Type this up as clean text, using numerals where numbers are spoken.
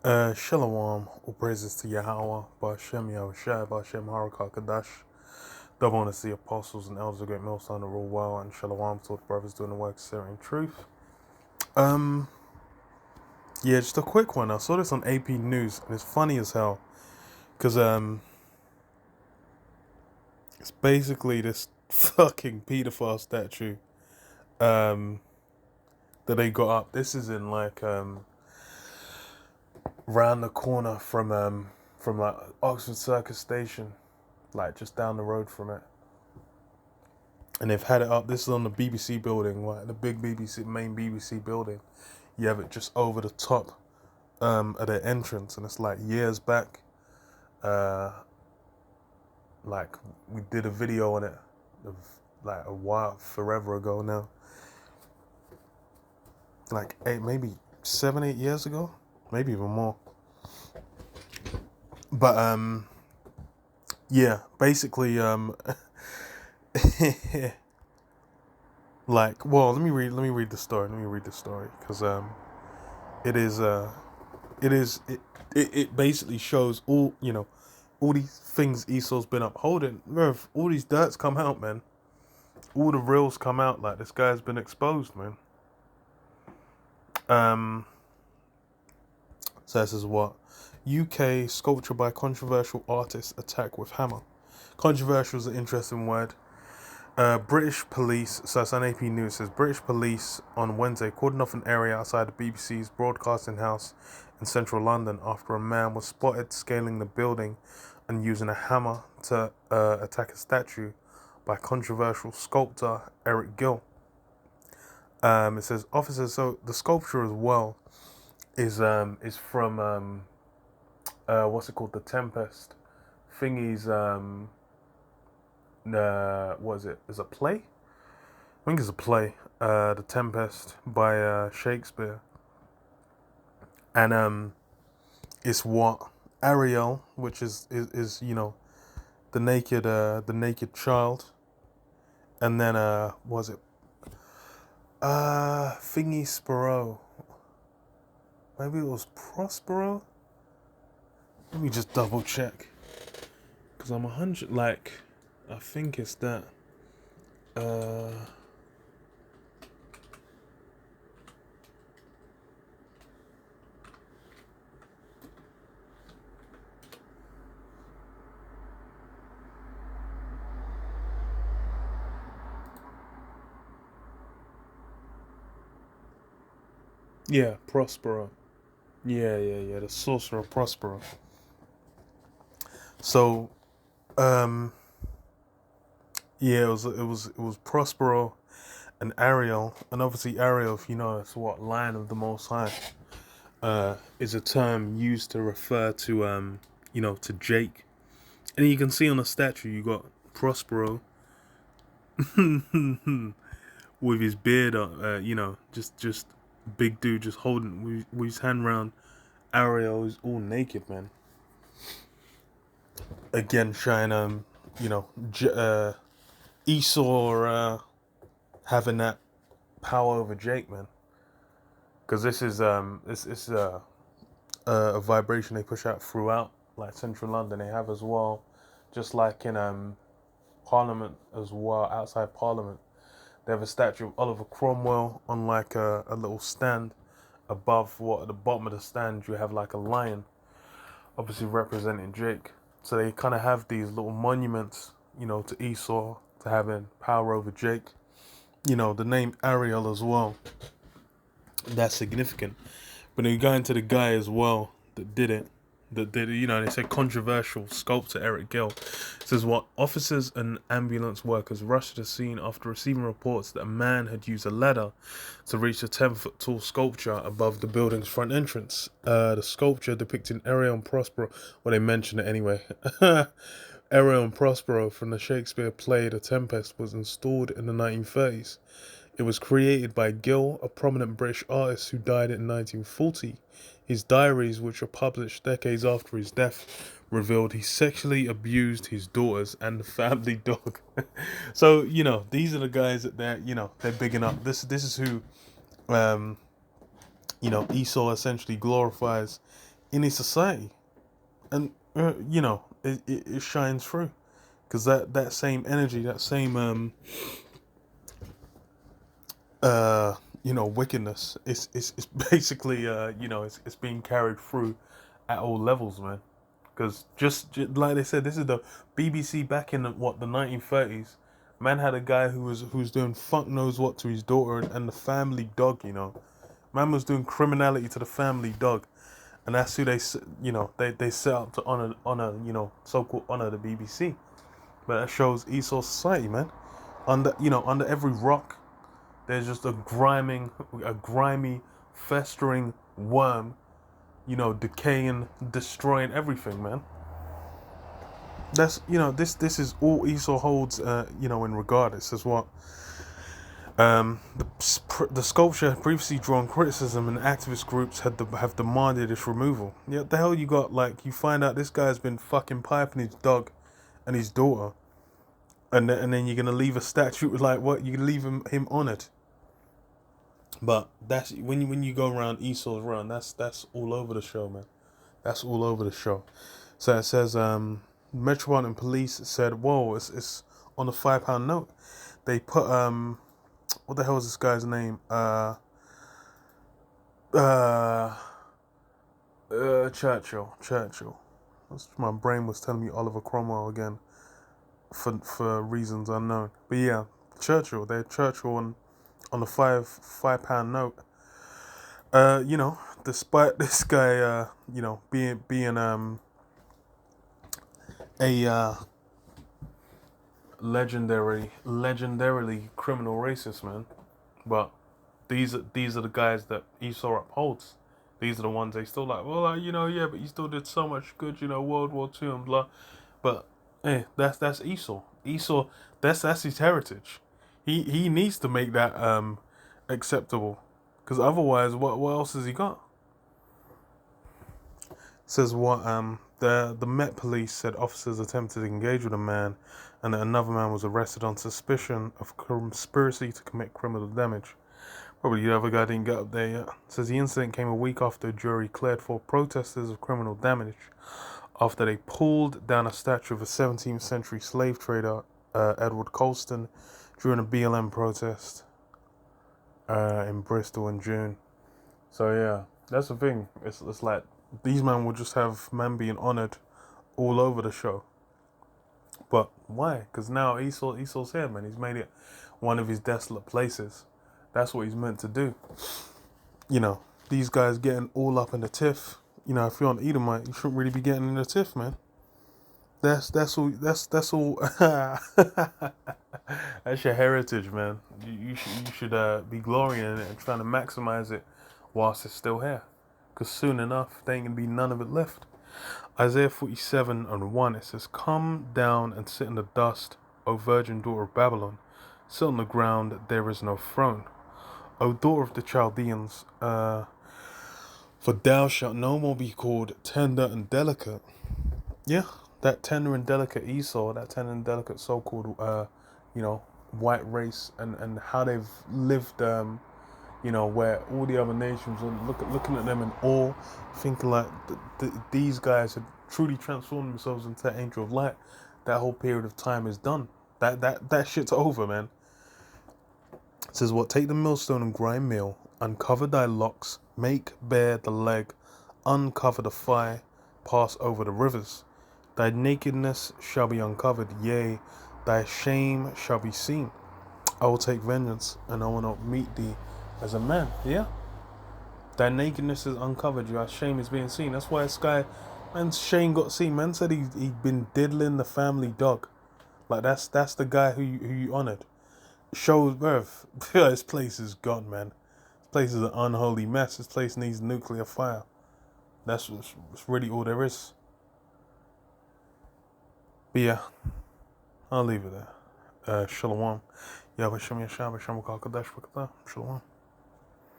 Shalom, all praises to Yahweh, Ba'ashem Yahushua, Ba'ashem Harakah Kadash, double honor to the apostles and elders of Great Millstone to rule well, and Shalom to all the brothers doing the work, sharing truth. Um, yeah, just a quick one. I saw this on AP News, and it's funny as hell, because it's basically this fucking pedophile statue, um, that they got up. This is in round the corner from like Oxford Circus Station, like just down the road from it. And they've had it up. This is on the BBC building, like the big main BBC building. You have it just over the top of the entrance, and it's like years back. Like we did a video on it, of like a while, forever ago now. Like maybe 7, 8 years ago, maybe even more. But yeah, basically like, well, let me read the story. Because it basically shows all these things Esau's been upholding. Merv, all these dirts come out, man. All the reals come out. Like, this guy's been exposed, man. So this is what? UK sculpture by controversial artist attack with hammer. Controversial is an interesting word. British police, so it's on AP News, says British police on Wednesday cordoned off an area outside the BBC's broadcasting house in central London after a man was spotted scaling the building and using a hammer to attack a statue by controversial sculptor Eric Gill. It says officers. So the sculpture as well is from what's it called? The Tempest. Thingy's what is it? Is it a play? I think it's a play. The Tempest by Shakespeare. And it's what Ariel, which is the naked child, and then was it Thingy Sparrow? Maybe it was Prospero. Let me just double check, because I'm 100. Like, I think it's that. Yeah, Prospero. Yeah. The sorcerer Prospero. So, yeah, it was Prospero and Ariel, and obviously Ariel, if you know, it's what Lion of the Most High. Is a term used to refer to to Jake, and you can see on the statue you got Prospero with his beard, just big dude, just holding with his hand round Ariel, who's all naked, man. Again, showing Esau having that power over Jake, man. Because this is a vibration they push out throughout, like central London. They have as well, just like in Parliament as well, outside Parliament. They have a statue of Oliver Cromwell on like a little stand above. What at the bottom of the stand you have like a lion, obviously representing Jake. So they kind of have these little monuments, to Esau, to having power over Jake. The name Ariel as well. That's significant. But then you go into the guy as well that did it. They said controversial sculptor Eric Gill. It says what officers and ambulance workers rushed to the scene after receiving reports that a man had used a ladder to reach a 10-foot tall sculpture above the building's front entrance. The sculpture depicting Ariel and Prospero, well, they mention it anyway. Ariel and Prospero from the Shakespeare play The Tempest was installed in the 1930s. It was created by Gill, a prominent British artist who died in 1940. His diaries, which were published decades after his death, revealed he sexually abused his daughters and the family dog. So, these are the guys that they're bigging up. This is who, Esau essentially glorifies in his society, and it shines through, because that same energy, that same wickedness, it's basically it's being carried through at all levels, man. Because just like they said, this is the BBC back in the 1930s. Man had a guy who was doing fuck knows what to his daughter and the family dog. Man was doing criminality to the family dog, and that's who they set up to honor so-called honor the BBC. But that shows Esau society, man. Under every rock, there's just a grimy, festering worm, decaying, destroying everything, man. That's this is all Esau holds, in regard. It says what the sculpture had previously drawn criticism, and activist groups have demanded its removal. Yeah, the hell you got? Like, you find out this guy's been fucking piping his dog and his daughter, and then you're gonna leave a statue like what? You leave him honored. But that's when you go around Esau's run. That's all over the show, man. That's all over the show. So it says, Metropolitan Police said, "Whoa, it's on a £5 note." They put what the hell is this guy's name? Churchill. My brain was telling me Oliver Cromwell again, for reasons unknown. But yeah, Churchill. They had Churchill on the £5 note. Despite this guy, being a legendarily criminal racist, man. But these are the guys that Esau upholds. These are the ones they still like. Well, yeah, but you still did so much good, World War II and blah. But that's Esau. Esau, that's his heritage. He needs to make that acceptable, because otherwise, what else has he got? Says what the Met Police said officers attempted to engage with a man, and that another man was arrested on suspicion of conspiracy to commit criminal damage. Probably the other guy didn't get up there yet. Says the incident came a week after a jury cleared 4 protesters of criminal damage after they pulled down a statue of a 17th century slave trader, Edward Colston, during a BLM protest in Bristol in June. So yeah, that's the thing. It's like these men will just have men being honored all over the show. But why? Because now Esau's here, man. He's made it one of his desolate places. That's what he's meant to do. These guys getting all up in the tiff. If you're on Edomite, you shouldn't really be getting in the tiff, man. That's all. That's all. That's your heritage, man. You should be glorying in it and trying to maximize it whilst it's still here. Because soon enough, there ain't gonna be none of it left. Isaiah 47:1, it says, "Come down and sit in the dust, O virgin daughter of Babylon. Sit on the ground, there is no throne. O daughter of the Chaldeans, for thou shalt no more be called tender and delicate." Yeah, that tender and delicate Esau, that tender and delicate so-called, white race, and how they've lived, where all the other nations are looking at them in awe, thinking like these guys had truly transformed themselves into an angel of light. That whole period of time is done. That shit's over, man. It says what? "Take the millstone and grind meal, uncover thy locks, make bare the leg, uncover the thigh, pass over the rivers. Thy nakedness shall be uncovered, yea, thy shame shall be seen. I will take vengeance, and I will not meet thee as a man." Yeah, thy nakedness is uncovered, your shame is being seen. That's why this guy, man's shame got seen. Man said he'd been diddling the family dog. Like, that's the guy who you honored. Shows birth. This place is gone, man. This place is an unholy mess. This place needs nuclear fire. That's really all there is. But yeah, I'll leave it there. Shalom. Yahweh Shem Yashab Shem Kal Kadesh Shalom.